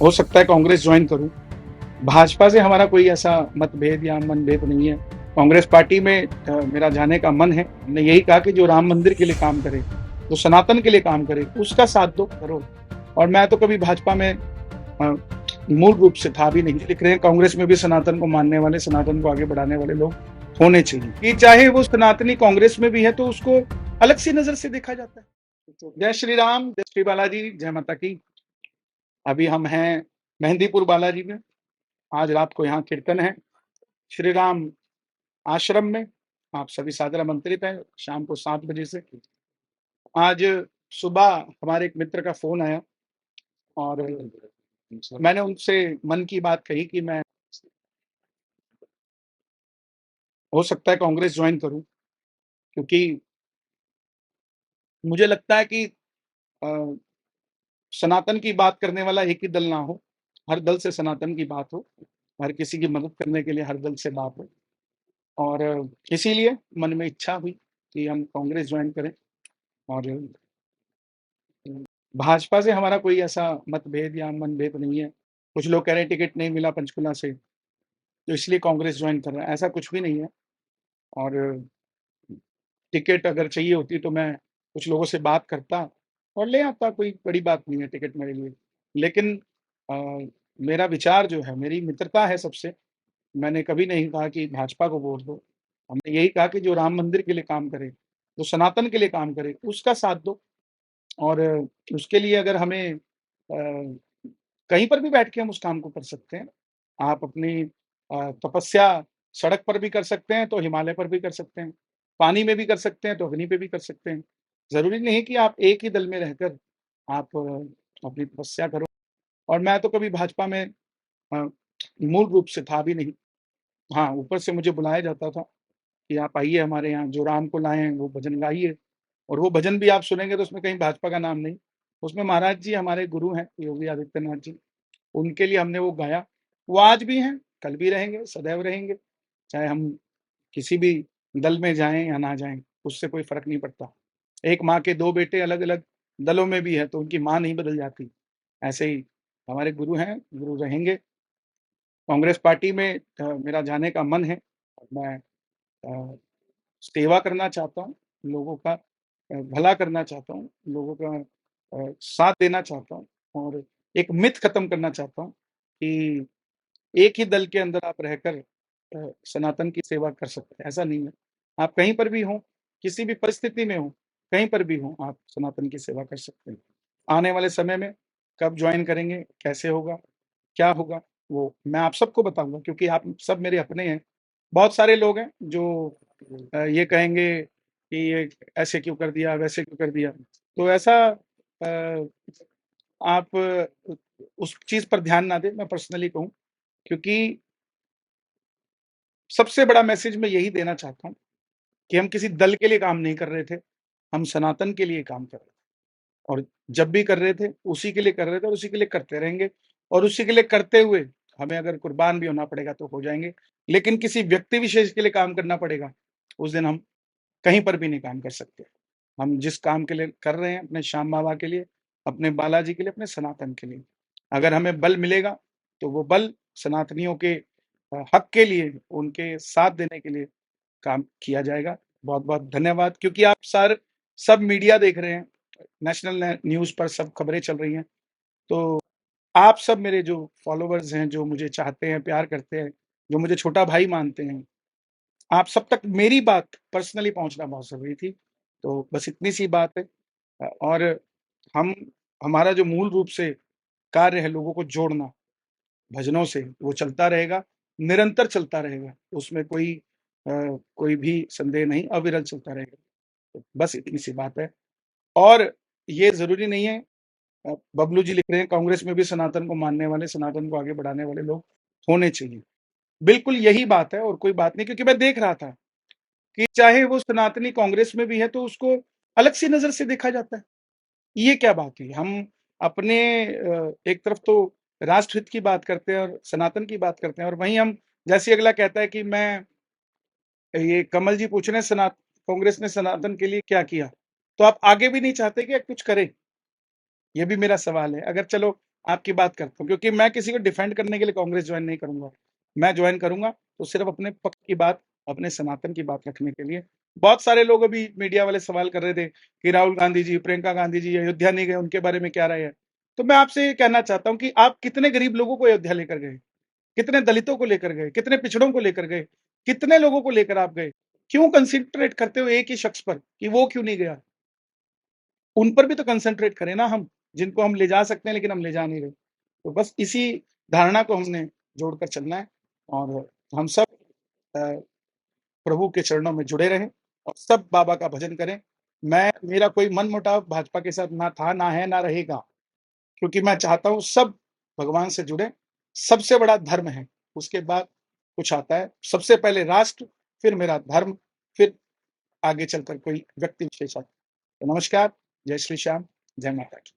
हो सकता है कांग्रेस ज्वाइन करूं। भाजपा से हमारा कोई ऐसा मतभेद या मनभेद नहीं है। कांग्रेस पार्टी में मेरा जाने का मन है। हमने यही कहा कि जो राम मंदिर के लिए काम करे, जो सनातन के लिए काम करे, उसका साथ दो करो। और मैं तो कभी भाजपा में अ, मूल रूप से था भी नहीं। लिख रहे हैं कांग्रेस में भी सनातन को मानने वाले, सनातन को आगे बढ़ाने वाले लोग होने चाहिए। कि चाहे वो सनातनी कांग्रेस में भी है तो उसको अलग सी नजर से देखा जाता है। जय श्री राम, जय श्री बालाजी, जय माता की। अभी हम हैं मेहंदीपुर बालाजी में। आज रात को यहाँ कीर्तन है श्री राम आश्रम में। आप सभी सादर आमंत्रित हैं शाम को 7 बजे से। आज सुबह हमारे एक मित्र का फोन आया और मैंने उनसे मन की बात कही कि मैं हो सकता है कांग्रेस ज्वाइन करूं, क्योंकि मुझे लगता है कि अ, सनातन की बात करने वाला एक ही दल ना हो, हर दल से सनातन की बात हो, हर किसी की मदद करने के लिए हर दल से बात हो। और इसीलिए मन में इच्छा हुई कि हम कांग्रेस ज्वाइन करें। और भाजपा से हमारा कोई ऐसा मतभेद या मनभेद नहीं है। कुछ लोग कह रहे हैं टिकट नहीं मिला पंचकुला से, तो इसलिए कांग्रेस ज्वाइन कर रहे हैं, ऐसा कुछ भी नहीं है। और टिकट अगर चाहिए होती तो मैं कुछ लोगों से बात करता और ले आता, कोई बड़ी बात नहीं है टिकट मेरे लिए। लेकिन मेरा विचार जो है, मेरी मित्रता है सबसे। मैंने कभी नहीं कहा कि भाजपा को वोट दो। हमने यही कहा कि जो राम मंदिर के लिए काम करे, जो सनातन के लिए काम करे, उसका साथ दो। और उसके लिए अगर हमें कहीं पर भी बैठ के हम उस काम को कर सकते हैं। आप अपनी तपस्या सड़क पर भी कर सकते हैं तो हिमालय पर भी कर सकते हैं, पानी में भी कर सकते हैं तो अग्नि पे भी कर सकते हैं। ज़रूरी नहीं कि आप एक ही दल में रहकर आप अपनी तपस्या करो। और मैं तो कभी भाजपा में अ, मूल रूप से था भी नहीं। हाँ, ऊपर से मुझे बुलाया जाता था कि आप आइए हमारे यहाँ, जो राम को लाए हैं वो भजन गाइए। और वो भजन भी आप सुनेंगे तो उसमें कहीं भाजपा का नाम नहीं। उसमें महाराज जी हमारे गुरु हैं योगी आदित्यनाथ जी, उनके लिए हमने वो गाया। वो आज भी हैं, कल भी रहेंगे, सदैव रहेंगे। चाहे हम किसी भी दल में जाएँ या ना जाएँ, उससे कोई फ़र्क नहीं पड़ता। एक माँ के 2 बेटे अलग-अलग दलों में भी है तो उनकी माँ नहीं बदल जाती। ऐसे ही हमारे गुरु हैं, गुरु रहेंगे। कांग्रेस पार्टी में मेरा जाने का मन है। मैं अ, सेवा करना चाहता हूँ, लोगों का भला करना चाहता हूँ, लोगों का साथ देना चाहता हूँ। और एक मिथ खत्म करना चाहता हूँ कि एक ही दल के अंदर आप रहकर सनातन की सेवा कर सकते हैं, ऐसा नहीं है। आप कहीं पर भी हों, किसी भी परिस्थिति में हों, कहीं पर भी हों, आप सनातन की सेवा कर सकते हैं। आने वाले समय में कब जॉइन करेंगे, कैसे होगा, क्या होगा, वो मैं आप सबको बताऊँगा, क्योंकि आप सब मेरे अपने हैं। बहुत सारे लोग हैं जो ये कहेंगे कि ये ऐसे क्यों कर दिया, वैसे क्यों कर दिया। तो ऐसा आप उस चीज़ पर ध्यान ना दें, मैं पर्सनली कहूँ। क्योंकि सबसे बड़ा मैसेज मैं यही देना चाहता हूँ कि हम किसी दल के लिए काम नहीं कर रहे थे, हम सनातन के लिए काम कर रहे थे। और जब भी कर रहे थे, उसी के लिए कर रहे थे और उसी के लिए करते रहेंगे। और उसी के लिए करते हुए हमें अगर कुर्बान भी होना पड़ेगा तो हो जाएँगे। लेकिन किसी व्यक्ति विशेष के लिए काम करना पड़ेगा, उस दिन हम कहीं पर भी नहीं काम कर सकते। हम जिस काम के लिए कर रहे हैं, अपने श्याम बाबा के लिए, अपने बालाजी के लिए, अपने सनातन के लिए, अगर हमें बल मिलेगा, तो वो बल सनातनियों के हक के लिए, उनके साथ देने के लिए काम किया जाएगा। बहुत-बहुत धन्यवाद, क्योंकि आप सब मीडिया देख रहे हैं, नेशनल न्यूज़ पर सब खबरें चल रही हैं। तो आप सब मेरे जो फॉलोवर्स हैं, जो मुझे चाहते हैं, प्यार करते हैं, जो मुझे छोटा भाई मानते हैं, आप सब तक मेरी बात पर्सनली पहुँचना बहुत ज़रूरी थी। तो बस इतनी सी बात है। और हम हमारा जो मूल रूप से कार्य है लोगों को जोड़ना, भजनों से, वो चलता रहेगा, निरंतर चलता रहेगा। उसमें कोई भी संदेह नहीं, अविरल चलता रहेगा। तो बस इतनी सी बात है। और ये ज़रूरी नहीं है। बबलू जी लिख रहे हैं कांग्रेस में भी सनातन को मानने वाले, सनातन को आगे बढ़ाने वाले लोग होने चाहिए। बिल्कुल यही बात है और कोई बात नहीं, क्योंकि मैं देख रहा था कि चाहे वो सनातनी कांग्रेस में भी है तो उसको अलग सी नज़र से देखा जाता है। ये क्या बात हुई? हम अपने एक तरफ तो राष्ट्रहित की बात करते हैं और सनातन की बात करते हैं, और वहीं हम, जैसे अगला कहता है कि मैं, ये कमल जी पूछ रहे हैं कांग्रेस ने सनातन के लिए क्या किया? तो आप आगे भी नहीं चाहते कि कुछ करें? ये भी मेरा सवाल है। अगर चलो आपकी बात करता हूँ, क्योंकि मैं किसी को डिफेंड करने के लिए कांग्रेस जॉइन नहीं करूँगा। मैं जॉइन करूँगा तो सिर्फ़ अपने पक्ष की बात, अपने सनातन की बात रखने के लिए। बहुत सारे लोग अभी मीडिया वाले सवाल कर रहे थे कि राहुल गांधी जी, प्रियंका गांधी जी अयोध्या नहीं गए, उनके बारे में क्या राय है? तो मैं आपसे ये कहना चाहता हूँ कि आप कितने गरीब लोगों को अयोध्या लेकर गए? कितने दलितों को लेकर गए? कितने पिछड़ों को लेकर गए? कितने लोगों को लेकर आप गए? क्यों कंसंट्रेट करते हो एक ही शख्स पर कि वो क्यों नहीं गया? उन पर भी तो कंसंट्रेट करें ना हम, जिनको हम ले जा सकते हैं लेकिन हम ले जा नहीं रहे। तो बस इसी धारणा को हमने जोड़कर चलना है और हम सब अ, प्रभु के चरणों में जुड़े रहें और सब बाबा का भजन करें। मेरा कोई मनमुटाव भाजपा के साथ ना था, ना है, ना रहेगा, क्योंकि मैं चाहता हूँ सब भगवान से जुड़ें। सबसे बड़ा धर्म है, उसके बाद कुछ आता है। सबसे पहले राष्ट्र, फिर मेरा धर्म, फिर आगे चलकर कोई व्यक्ति विशेष आता है। तो नमस्कार, जय श्री श्याम, जय माता की।